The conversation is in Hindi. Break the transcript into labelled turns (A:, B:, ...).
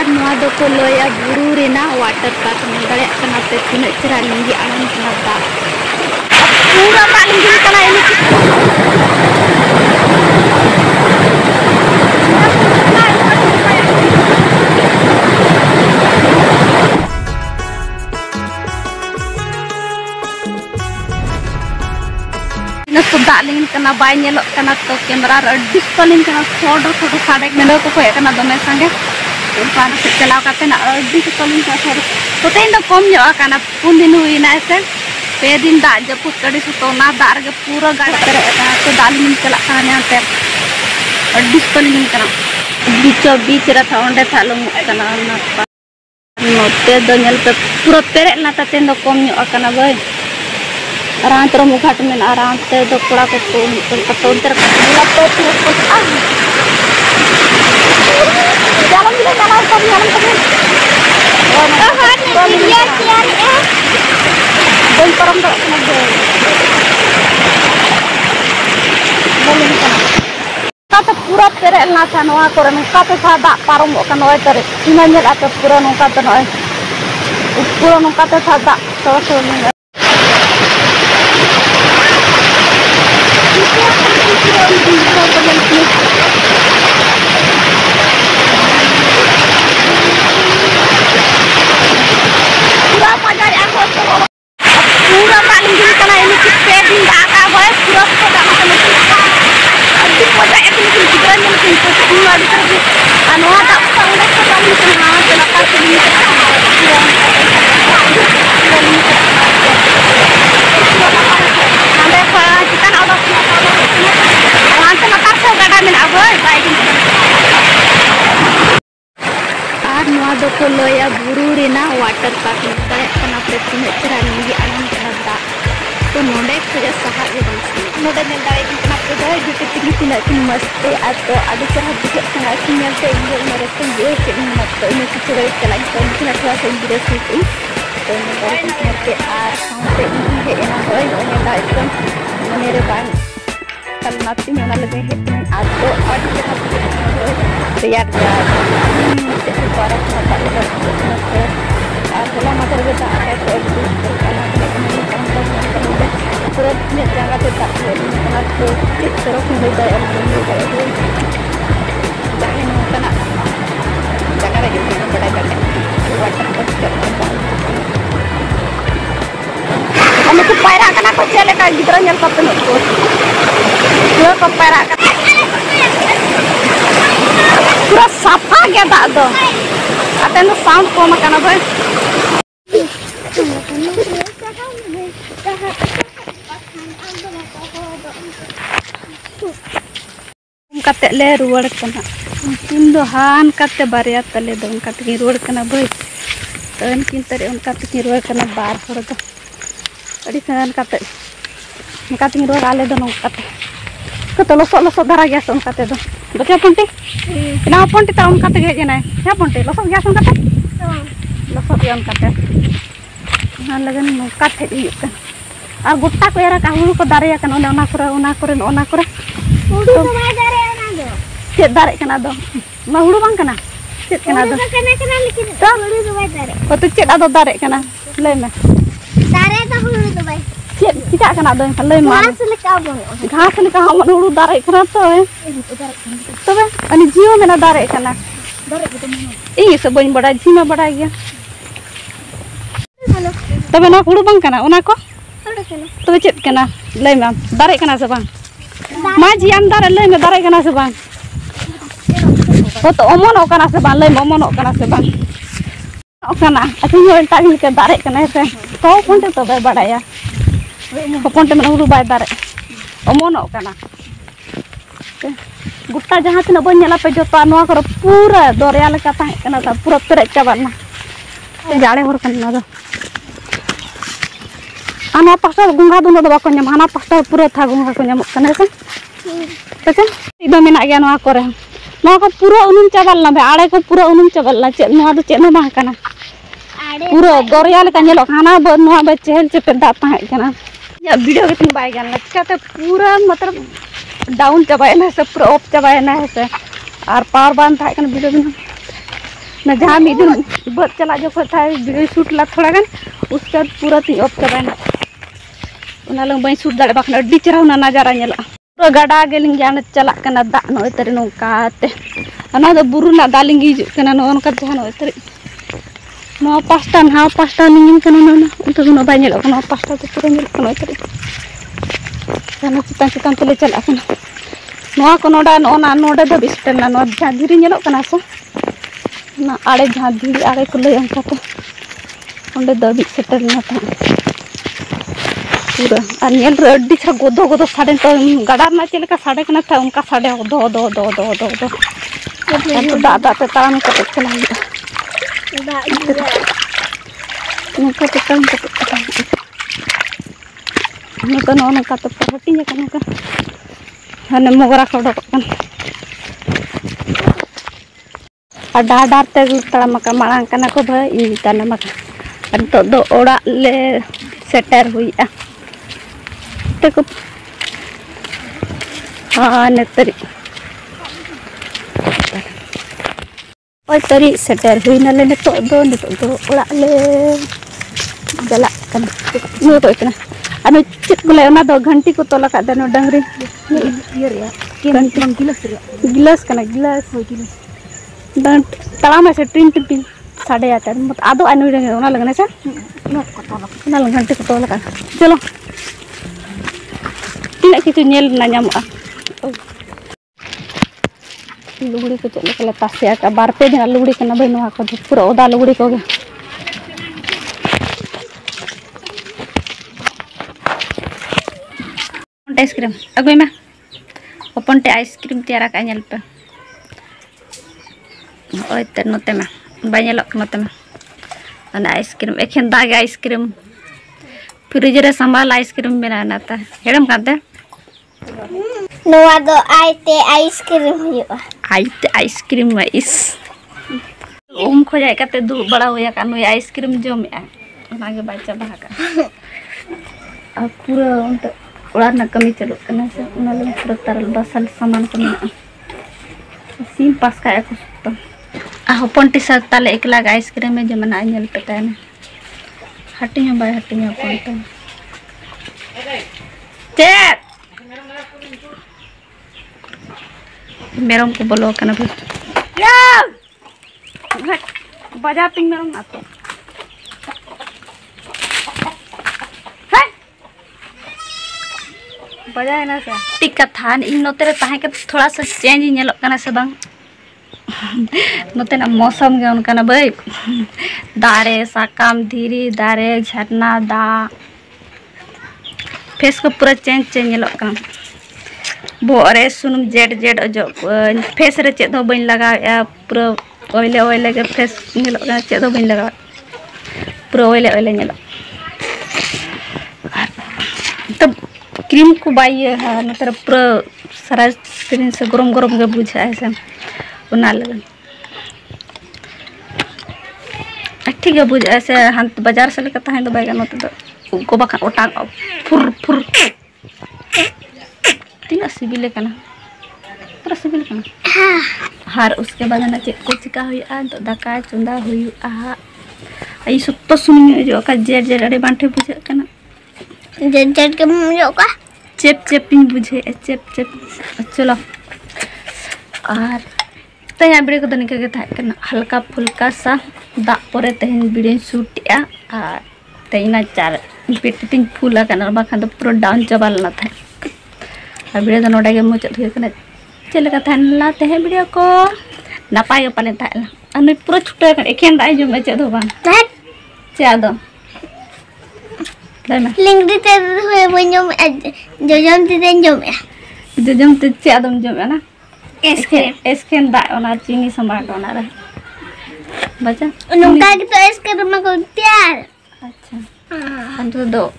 A: और नवा दो को लोया बुरु रेना वाटर पार्क में दड़े कना पे तीन चरा लिंगी आनंद कना दा पूरा लिंगी कना इने तो दालिंग कना बाय नेलो कना तो कैमरा डिस्प्लेइंग कना फोटो फोटो साडे मेलो को को कना दमे संगे उनका चलाव करते ना डिस्प्लेइंग का तो तेन तो कम जो कना पुन दिन हुई ना से पे दिन दा जब कड़ी से तो ना दार के पूरा गाड़ करे तो दालिंग चला कना पे डिस्प्लेइंग कना बीचो बीच रहा ओंडे थालो कना ना नोते दो नेल पे पूरा पेरे ना तेन तो कम जो कना भाई आराम तरह मुखाट में आराम से दो कड़ा को तो उधर का तो पूरा कुछ आ जालम ले जाना सब जालम तक और हां लिया यार ए बोल परम दो बोलिन का तो पूरा तेरे ना था नवा करे में का तो सादा पारम का नय तरे इना नेला तो पूरा नो का तो नय पूरा नो का तो सादा तो को लोया बुरु रेना वाटर पार्क में दड़े कना पे तीन चरा लिंगी आनंद कना दा तो नोडे खजे सहा के बंसी नोडे ने दाई कना पे दे जुटे तिगी तिना की मस्त आ तो आदि चरा बुझे संगा की नेलते इंगे मेरे से ये के मत इन कुछ रे चला तो इनकी थोड़ा सा इंगे से तो मेरे के आ साउंड इंगे एना होय ने दा एकदम मेरे बान कल नाती में ना लगे है आज तो आदि चरा यार से बारा खाता है और बोला मदर के साथ है तो पूरा ने जगह पे ताकि ना तो इस तरह की हो जाए जाने में करना जगह है जो बड़ा करना वाटर पार्क हम तो पैरा करना को चले का गिदरा नेल करते न को पूरा को पैरा पूरा साफा गया दादो आते न साउंड कम करना भाई कते ले रुवाड़ कना उन दो हान कते बारिया तले दो उनका तकी रुवाड़ कना भाई तो इनकिन तरे उनका तकी रुवाड़ कना बार हर दो अड़ी खान कते उनका तकी रुवाड़ आले दो नोकते तो लसो धरा गया से उनका ते दो क्या पंटी ना पंटी ता उनका ते गेना क्या पंटी लसो गया उनका ते लसो गया उनका ते हां लगन नोका थे इयन और गोटा को एरा का हुड़ू को दारे कन ओना करे हुड़ू तो बाय दारे ना दो से दारे कना दो ना हुड़ू बांग कना से कना दो कना लेकिन तो हुड़ू तो बाय दारे ओ तो चेदा दो दारे कना ले में दारे तो हुड़ू तो बाय से चिका कना दो ले मा घास लेका हम हुड़ू दारे कना तो अनि जीव में ना दारे कना ई से बन बड़ा जी में बड़ा गया तबे ना हुड़ू बांग कना ओना को तो चेत कना ले में दारे कना से बांग मा जी आम दारे ले में दारे कना से बांग तो ओमनो कना से बांग ले ओमनो कना से बांग ओकना अथि हो टाइम के दारे कना से तो पंटे तो बड़ाया पंटे में हुड़ू बाय दारे ओमनो कना गुट्टा जहाँ तीन बन नेला पे जो तो पूरा दरिया लेका ताहें पूरा पेरे चाबाना जाड़े हर कना दो आना पास्ता गुंगा दुनो दो बाको नाम हाना पास्ता पूरा था गुंगा को नाम कने से तके इदो मेना गया नवा करे नवा को पूरा उनुम चाबालना बे आड़े को पूरा उनुम चाबालना चे नवा दो चेन बा कना पूरा दरिया लेका नेलो हाना ब नवा बे चहल चेपे दा ताहें कना या वीडियो के तीन बाय गन लचकाते पूरा मतलब डाउन चाबायना से पूरा ऑफ चाबायना है से और पावर बांध था वीडियो ना जहाँ मिड दिन बद चला जो था वीडियो शूट ला थोड़ा गान उसके बाद पूरा ती ऑफ चबाना उना लंग बई शूट दाड़े बाखना अड्डी चेहरा ना नजारा नेला पूरा गाडा गेलिंग जान चला कना दा नोय तरी नोकाते अना दो बुरु ना दालिंग हिजु कना नो अनका जहां नोय तरी नो पास्ता निंगिन कना नो उनतो नो बाय नेलो कना पास्ता तो पूरा नेलो कना तरी जाना चितान तले चला कना नो को नोडा नोना नोडे द बिस्टना नो जहां धीरे नेलो कना सो ना आड़े जहां धीरे आड़े को ले अंकाते ओंडे द बि सेटल ना था पूरा और नेल रे अड्डी छा गोदो गोदो साडे तो गाडा ना चलेका साडे कना था उनका साडे दो दो दो दो दो दो तो दादा ते ताम कते चला नुका ते ताम कते नुका नो नुका ते पहटी ने कना का हने मोगरा खडो कन आ डार ते तड़म का मांग कना को भाई इन तनम का तो दो ओड़ा ले सेटर हुईआ को हाँ नेतरी ओय तरी सेटर हुई ना ले तो दो ओड़ा ले जला कन नो को इतना अनु चित बोले ना दो घंटी को तोला का दनो डंगरी ये रे के गिलास कना गिलास हो गिलास दन तला में से टिन साढ़े आता मत आदो अनु रे ओना लगने से ना घंटी को तोला का चलो तीन किछु नेल ना नामआ लुगड़ी को चले कला तासे का बार पे दिन लुगड़ी कना भाई नोहा को पूरा ओदा लुगड़ी को गे आइसक्रीम अगुई में ओपन टे आइसक्रीम तैयार का नेल पे ओय ते नोते में बायलक नोते में अना आइसक्रीम एखन दागे आइसक्रीम फ्रिज रे संभाल आइसक्रीम बनाना था हेडम काते नोआ दो आइते आइसक्रीम हुआ आइते आइसक्रीम में इस खो जाए काते दु बड़ा होया का नो आइसक्रीम जो में ओनागे बाचा बहा का आ पूरा उनते ओड़ा ना कमी चलो कना से उना ले पूरा तरल बसल सामान को ना सीम पास का एको तो आ होपन टी शर्ट ताले एक लाग आइसक्रीम में जमन आ नेल पता है हटिया बाय हटिया पड़ता चेक मेरम को बोलो कना भाई या बजा पिंग मेरम ना तो है बजा है ना से टिका थान इन नोते ताहे के थोड़ा सा चेंज नेलो कना से बांग नोते ना मौसम के उनका ना भाई दारे साकाम धीरी दारे झरना दा फेस को पूरा चेंज नेलो का बोरे सुनुम जेड अजो फेस रे चेद हो बइन लगा पूरा ओइले के फेस नेलो का चेद हो बइन लगा पूरा ओइले नेलो तब क्रीम को बाई है नतर पूरा सारा स्क्रीन से गरम के बुझा है से उना लगन ठीक है बुझ ऐसे हम बाजार से लेकर ताहे तो बैगन होते तो उनको बखा ओटांग फुर तीन सिबिल कना पूरा सिबिल कना हार उसके बाद ना चेक को चिका हुई आ तो दाका चुंदा हुई आ आई सुत्तो सुन जो का जेड अरे बांठे बुझे कना जेड के जो का चेप पिन बुझे चेप चलो और तो यहाँ वीडियो को निका के था हल्का फुल्का सा दा परे तेहन वीडियो शूटिया और तेना चार पेट तीन फूल बाखान तो पूरा डाउन चाबा लेना था और वीडियो तो नोडे के मुचाद हुई चल था तेहे वीडियो को नपाय पाले था पूरा छुटा एखेन दाई जो मैं चेद बांग चे दो लिंगड़ी ते हुए बजम जजम ते जजम ते चे आदम जम ना एस्केन दा ओना चीनी सम्राट ओना रे बचा उनका की तो एस्केन में को तैयार अच्छा हम तो दो